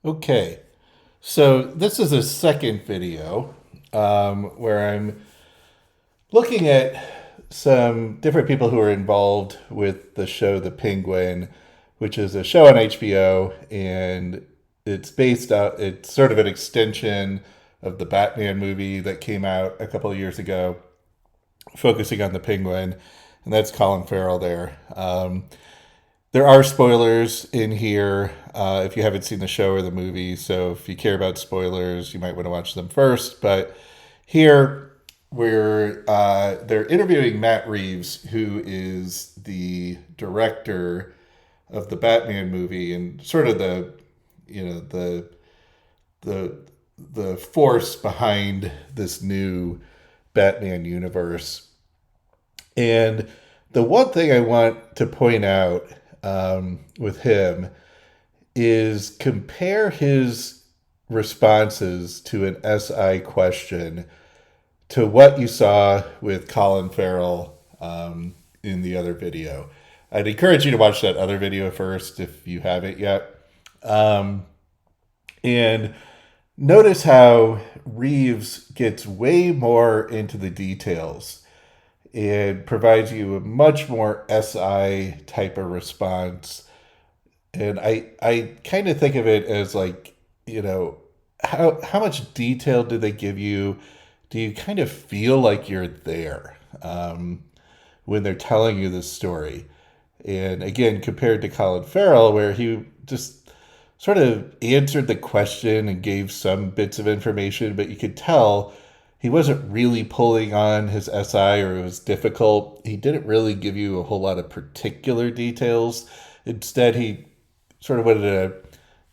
Okay, so this is a second video where I'm looking at some different people who are involved with the show The Penguin, which is a show on HBO, and it's sort of an extension of the Batman movie that came out a couple of years ago, focusing on the Penguin, and that's Colin Farrell there. There are spoilers in here if you haven't seen the show or the movie. So if you care about spoilers, you might want to watch them first. But here, they're interviewing Matt Reeves, who is the director of the Batman movie and sort of the the force behind this new Batman universe. And the one thing I want to point out with him is compare his responses to an SI question to what you saw with Colin Farrell in the other video. I'd encourage you to watch that other video first if you haven't yet. And notice how Reeves gets way more into the details and provides you a much more SI type of response. And I kind of think of it as like, how much detail do they give you? Do you kind of feel like you're there when they're telling you this story? And again, compared to Colin Farrell, where he just sort of answered the question and gave some bits of information, but you could tell he wasn't really pulling on his SI, or it was difficult. He didn't really give you a whole lot of particular details. Instead, he sort of wanted to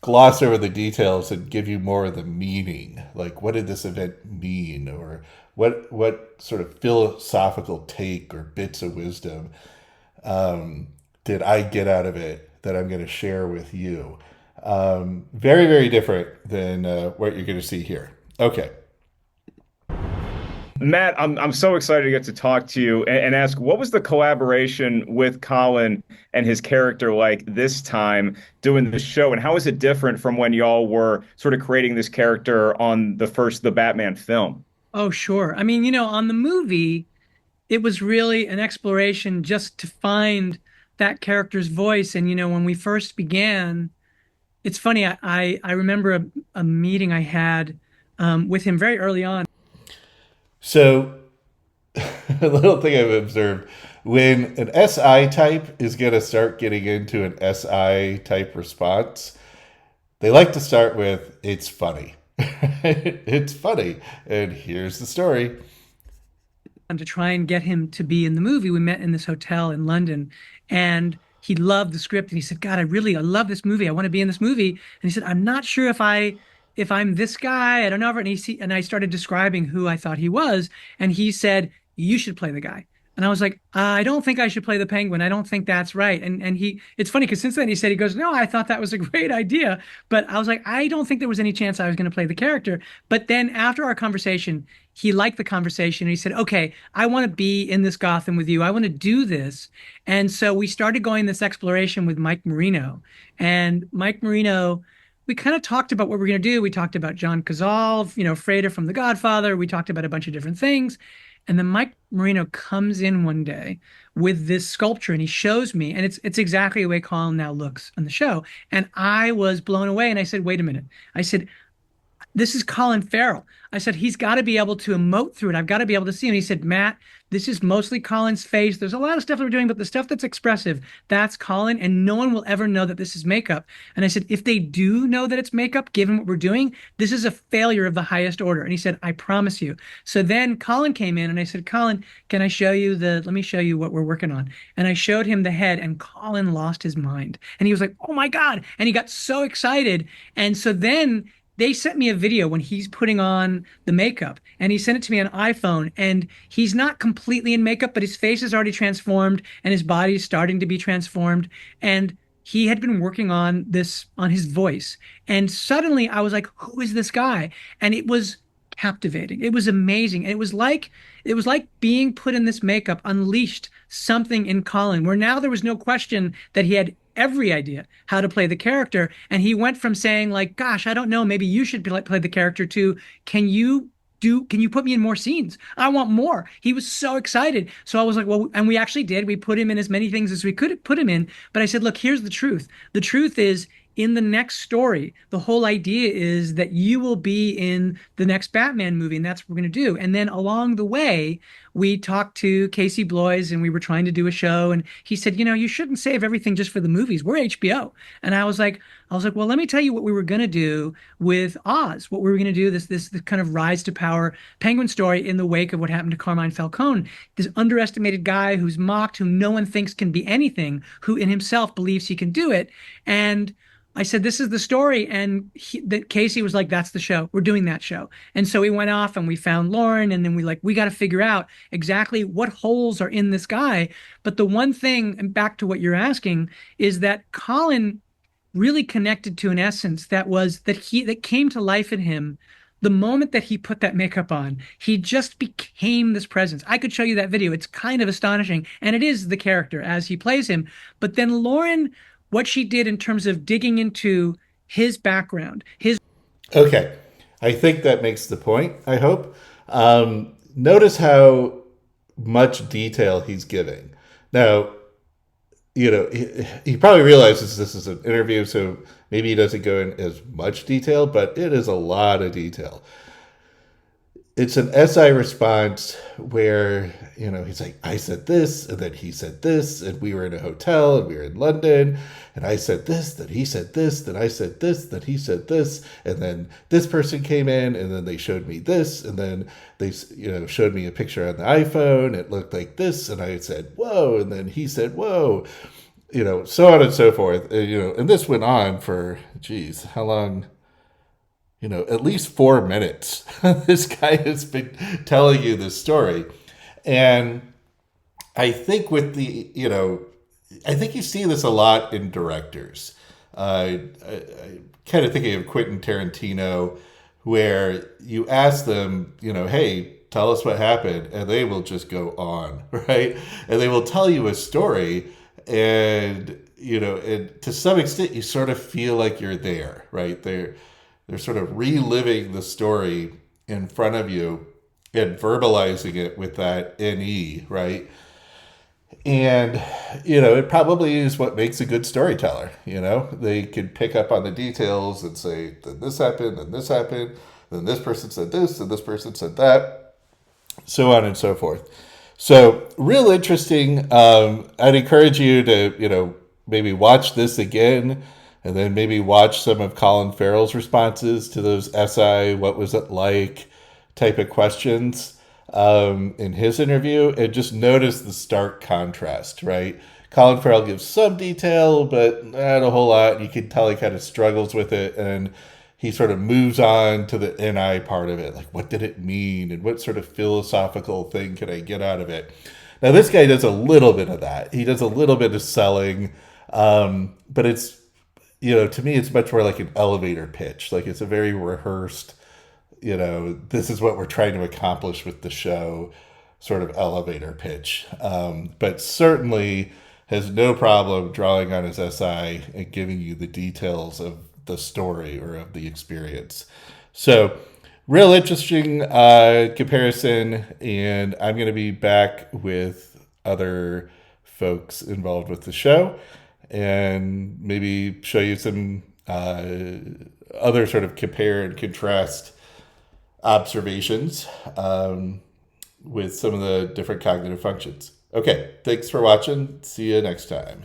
gloss over the details and give you more of the meaning. Like, what did this event mean? Or what sort of philosophical take or bits of wisdom did I get out of it that I'm going to share with you? Very, very different than what you're going to see here. Okay. Matt, I'm so excited to get to talk to you and ask what was the collaboration with Colin and his character like this time doing the show, and how is it different from when y'all were sort of creating this character on the Batman film? Oh, sure. I mean, on the movie, it was really an exploration just to find that character's voice. And, when we first began, it's funny, I remember a meeting I had with him very early on. So, a little thing I've observed when an SI type is going to start getting into an SI type response, they like to start with, it's funny. It's funny. And here's the story. To try and get him to be in the movie. We met in this hotel in London, and he loved the script. And he said, "God, I love this movie. I want to be in this movie." And he said, "I'm not sure if I'm this guy. I don't know." And I started describing who I thought he was, and he said, "You should play the guy." And I was like, "I don't think I should play the Penguin. I don't think that's right." And it's funny because since then he goes, "No, I thought that was a great idea." But I was like, I don't think there was any chance I was going to play the character. But then after our conversation, he liked the conversation and he said, "Okay, I want to be in this Gotham with you. I want to do this." And so we started going this exploration with Mike Marino. And Mike Marino, we kind of talked about what we're going to do. We talked about John Cazale, Freda from The Godfather. We talked about a bunch of different things. And then Mike Marino comes in one day with this sculpture and he shows me, and it's exactly the way Colin now looks on the show. And I was blown away. And I said, "Wait a minute." I said, "This is Colin Farrell." I said, "He's got to be able to emote through it. I've got to be able to see him." He said, "Matt, this is mostly Colin's face. There's a lot of stuff that we're doing, but the stuff that's expressive, that's Colin, and no one will ever know that this is makeup." And I said, "If they do know that it's makeup, given what we're doing, this is a failure of the highest order." And he said, "I promise you." So then Colin came in and I said, "Colin, let me show you what we're working on." And I showed him the head, and Colin lost his mind. And he was like, "Oh my God." And he got so excited. And so then they sent me a video when he's putting on the makeup, and he sent it to me on iPhone, and he's not completely in makeup, but his face is already transformed and his body is starting to be transformed. And he had been working on this on his voice. And suddenly I was like, "Who is this guy?" And it was captivating. It was amazing. And it was like being put in this makeup unleashed something in Colin, where now there was no question that he had every idea how to play the character. And he went from saying like, gosh, I don't know, maybe you should play the character to, can you put me in more scenes? I want more. He was so excited. So I was like, well, and we actually did. We put him in as many things as we could put him in. But I said, look, here's the truth. The truth is, in the next story, the whole idea is that you will be in the next Batman movie, and that's what we're going to do. And then along the way, we talked to Casey Bloys, and we were trying to do a show, and he said, you shouldn't save everything just for the movies. We're HBO. And I was like, well, let me tell you what we were going to do with Oz. What we were going to do, this kind of rise to power Penguin story in the wake of what happened to Carmine Falcone, this underestimated guy who's mocked, who no one thinks can be anything, who in himself believes he can do it. And I said, this is the story. And Casey was like, that's the show. We're doing that show. And so we went off and we found Lauren. And then we got to figure out exactly what holes are in this guy. But the one thing, and back to what you're asking, is that Colin really connected to an essence that came to life in him the moment that he put that makeup on. He just became this presence. I could show you that video. It's kind of astonishing, and it is the character as he plays him. But then Lauren, what she did in terms of digging into his background, his Okay. I think that makes the point, I hope. Notice how much detail he's giving. Now, he probably realizes this is an interview, so maybe he doesn't go in as much detail, but it is a lot of detail. It's an SI response where, he's like, I said this, and then he said this, and we were in a hotel, and we were in London, and I said this, then he said this, then I said this, then he said this, and then this person came in, and then they showed me this, and then they, showed me a picture on the iPhone, it looked like this, and I said, whoa, and then he said, whoa, so on and so forth, and this went on for, geez, how long? At least 4 minutes. This guy has been telling you this story. And I think I think you see this a lot in directors. I kind of thinking of Quentin Tarantino, where you ask them, hey, tell us what happened, and they will just go on, right? And they will tell you a story, and and to some extent, you sort of feel like you're there, right? They're sort of reliving the story in front of you and verbalizing it with that NE, right? And, it probably is what makes a good storyteller. They can pick up on the details and say, then this happened, then this happened, then this person said this, and this person said that, so on and so forth. So, real interesting. I'd encourage you to, maybe watch this again, and then maybe watch some of Colin Farrell's responses to those SI, what was it like type of questions in his interview, and just notice the stark contrast, right? Colin Farrell gives some detail, but not a whole lot. You can tell he kind of struggles with it, and he sort of moves on to the NI part of it. Like, what did it mean? And what sort of philosophical thing can I get out of it? Now, this guy does a little bit of that. He does a little bit of selling, but it's, to me, it's much more like an elevator pitch. Like, it's a very rehearsed, this is what we're trying to accomplish with the show sort of elevator pitch. But certainly has no problem drawing on his SI and giving you the details of the story or of the experience. So, real interesting comparison. And I'm going to be back with other folks involved with the show, and maybe show you some other sort of compare and contrast observations with some of the different cognitive functions. Okay, thanks for watching. See you next time.